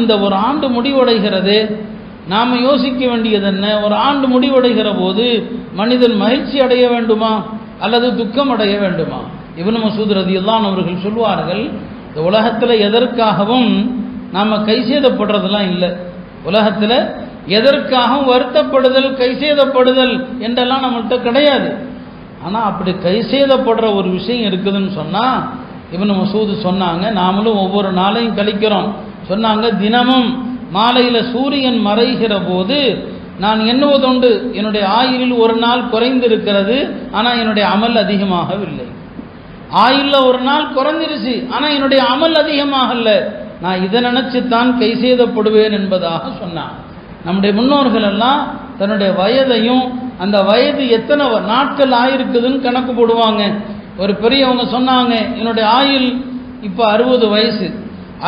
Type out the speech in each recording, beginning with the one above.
இந்த ஒரு ஆண்டு முடிவடைகிறது, நாம் யோசிக்க வேண்டியது என்ன? ஒரு ஆண்டு முடிவடைகிற போது மனிதன் மகிழ்ச்சி அடைய வேண்டுமா அல்லது துக்கம் அடைய வேண்டுமா? இப்னு மஸ்ஊத் ரலியல்லாஹு அவர்கள் சொல்வார்கள், இந்த உலகத்தில் எதற்காகவும் நாம் கைசேதப்படுறதெல்லாம் இல்லை. உலகத்தில் எதற்காகவும் வருத்தப்படுதல் கைசேதப்படுதல் என்றெல்லாம் நம்மள்கிட்ட கிடையாது. ஆனால் அப்படி கைசேதப்படுற ஒரு விஷயம் இருக்குதுன்னு சொன்னால் இப்னு மஸ்ஊத் சொன்னாங்க, நாமளும் ஒவ்வொரு நாளையும் கழிக்கிறோம். சொன்னாங்க, தினமும் மாலையில் சூரியன் மறைகிற போது நான் எண்ணுவதுண்டு, என்னுடைய ஆயுளில் ஒரு நாள் குறைந்திருக்கிறது, ஆனால் என்னுடைய அமல் அதிகமாகவில்லை. ஆயுளில் ஒரு நாள் குறைஞ்சிருச்சு, ஆனால் என்னுடைய அமல் அதிகமாகல. நான் இதை நினைச்சுத்தான் கைசேதப்படுவேன் என்பதாக சொன்னான். நம்முடைய முன்னோர்கள் எல்லாம் தன்னுடைய வயதையும் அந்த வயது எத்தனை நாட்கள் ஆயிருக்குதுன்னு கணக்கு போடுவாங்க. ஒரு பெரியவங்க சொன்னாங்க, என்னுடைய ஆயுள் இப்போ 60 வயசு.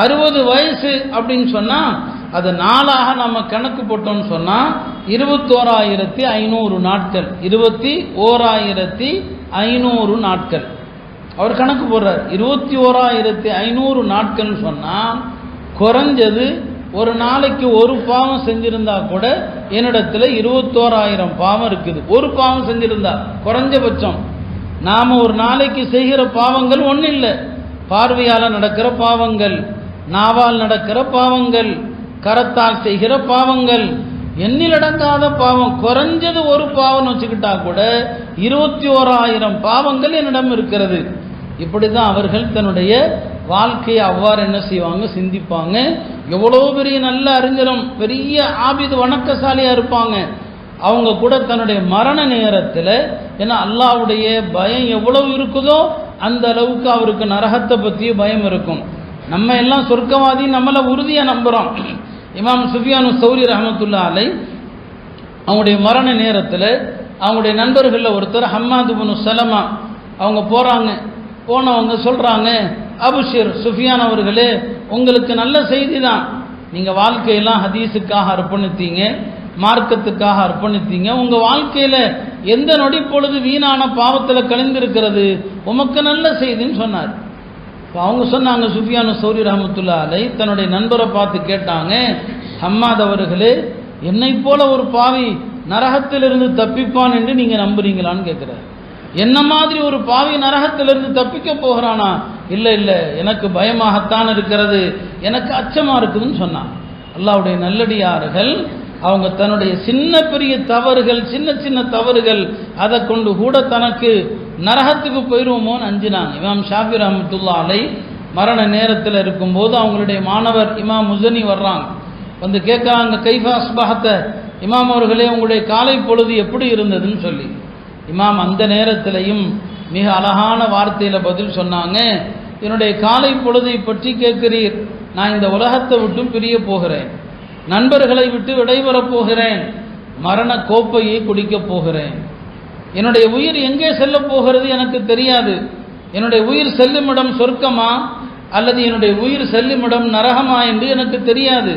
60 வயசு அப்படின்னு சொன்னால் அது நாளாக நம்ம கணக்கு போட்டோம்னு சொன்னால் 21,500 நாட்கள். 21,500 நாட்கள் அவர் கணக்கு போடுறார். 21,500 நாட்கள் சொன்னால் குறைஞ்சது ஒரு நாளைக்கு ஒரு பாவம் செஞ்சிருந்தா கூட என்னிடத்துல 21,000 பாவம் இருக்குது. ஒரு பாவம் செஞ்சிருந்தா குறைஞ்சபட்சம். நாம ஒரு நாளைக்கு செய்கிற பாவங்கள் ஒன்றும் இல்லை. பார்வையால் நடக்கிற பாவங்கள், நாவால் நடக்கிற பாவங்கள், கரத்தால் செய்கிற பாவங்கள், எண்ணிலடங்காத பாவம். குறைஞ்சது ஒரு பாவம் வச்சுக்கிட்டா கூட 21,000 பாவங்கள் என்னிடம் இருக்கிறது. இப்படி தான் அவர்கள் தன்னுடைய வாழ்க்கையை அவ்வாறு என்ன செய்வாங்க, சிந்திப்பாங்க. எவ்வளோ பெரிய நல்ல அறிஞரும் பெரிய ஆபிது வணக்கசாலியாக இருப்பாங்க. அவங்க கூட தன்னுடைய மரண நேரத்தில், ஏன்னா அல்லாஹ்வுடைய பயம் எவ்வளவு இருக்குதோ அந்த அளவுக்கு அவருக்கு நரகத்தை பற்றிய பயம் இருக்கும். நம்ம எல்லாம் சொர்க்கவாதி, நம்மளை உறுதியாக நம்புகிறோம். இமாம் சுஃபியானு சௌரி ரஹ்மத்துல்லாஹி அலைஹி அவங்களுடைய மரண நேரத்தில் அவங்களுடைய நண்பர்களில் ஒருத்தர் ஹம்மாது இப்னு சலமா அவங்க போகிறாங்க. போனவங்க சொல்கிறாங்க, அபுஷிர் சுஃபியான் அவர்களே, உங்களுக்கு நல்ல செய்தி தான். நீங்கள் வாழ்க்கையெல்லாம் ஹதீஸுக்காக அர்ப்பணித்தீங்க, மார்க்கத்துக்காக அர்ப்பணித்தீங்க. உங்கள் வாழ்க்கையில் எந்த நொடி பொழுது வீணான பாவத்தில் கலந்திருக்கிறது, உமக்கு நல்ல செய்தின்னு சொன்னார். இப்போ அவங்க சொன்னாங்க, சுஃபியானு சௌரி ரஹ்மத்துல்லாஹி அலைஹி தன்னுடைய நண்பரை பார்த்து கேட்டாங்க, ஹம்மாத் அவர்களே, என்னை போல ஒரு பாவி நரகத்திலிருந்து தப்பிப்பான் என்று நீங்கள் நம்புறீங்களான்னு கேட்குறாரு. என்ன மாதிரி ஒரு பாவி நரகத்திலிருந்து தப்பிக்க போகிறானா? இல்லை இல்லை, எனக்கு பயமாகத்தான் இருக்கிறது, எனக்கு அச்சமாக இருக்குதுன்னு சொன்னான். அல்லாஹ்வுடைய நல்லடியார்கள் அவங்க தன்னுடைய சின்ன பெரிய தவறுகள், சின்ன சின்ன தவறுகள், அதை கொண்டு கூட தனக்கு நரகத்துக்கு போயிடுவோமோன்னு அஞ்சினாங்க. இமாம் ஷாஃபி ரஹ்மத்துல்லாஹி அலைஹி மரண நேரத்தில் இருக்கும்போது அவங்களுடைய மாணவர் இமாம் முஸனி வர்றாங்க. வந்து கேட்குறாங்க, கைஃபா அஸ்பஹத, இமாம் அவர்களே உங்களுடைய காலை பொழுது எப்படி இருந்ததுன்னு சொல்லி. இமாம் அந்த நேரத்திலையும் மிக அழகான வார்த்தையில் பதில் சொன்னாங்க, என்னுடைய காலை பொழுதை பற்றி கேட்கிறீர், நான் இந்த உலகத்தை விட்டு பிரிய போகிறேன், நண்பர்களை விட்டு விடைபெறப் போகிறேன், மரண கோப்பையை குடிக்கப் போகிறேன். என்னுடைய உயிர் எங்கே செல்ல போகிறது எனக்கு தெரியாது. என்னுடைய உயிர் செல்லுமிடம் சொர்க்கமா அல்லது என்னுடைய உயிர் செல்லுமிடம் நரகமா என்று எனக்கு தெரியாது.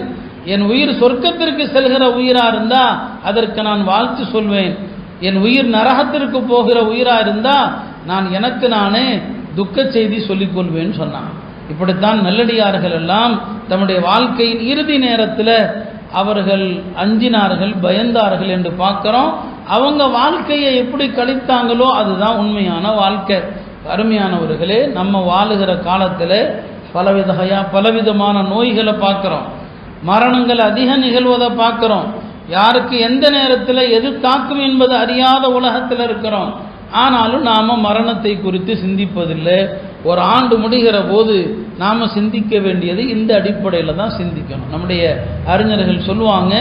என் உயிர் சொர்க்கத்திற்கு செல்கிற உயிராக இருந்தால் அதற்கு நான் வாழ்த்து சொல்வேன். என் உயிர் நரகத்திற்கு போகிற உயிராக இருந்தால் நான் எனக்கு நானே துக்க செய்தி சொல்லிக்கொள்வேன்னு சொன்னான். இப்படித்தான் நல்லடியார்கள் எல்லாம் தம்முடைய வாழ்க்கையின் இறுதி நேரத்தில் அவர்கள் அஞ்சினார்கள், பயந்தார்கள் என்று பார்க்கிறோம். அவங்க வாழ்க்கையை எப்படி கழித்தாங்களோ அதுதான் உண்மையான வாழ்க்கை. அருமையானவர்களே, நம்ம வாழுகிற காலத்தில் பலவிதமான நோய்களை பார்க்குறோம், மரணங்கள் அதிக நிகழ்வதை பார்க்குறோம். யாருக்கு எந்த நேரத்தில் எது தாக்கும் என்பது அறியாத உலகத்தில் இருக்கிறோம். ஆனாலும் நாம் மரணத்தை குறித்து சிந்திப்பதில்லை. ஒரு ஆண்டு முடிகிற போது நாம் சிந்திக்க வேண்டியது இந்த அடிப்படையில் தான் சிந்திக்கணும். நம்முடைய அறிஞர்கள் சொல்லுவாங்க,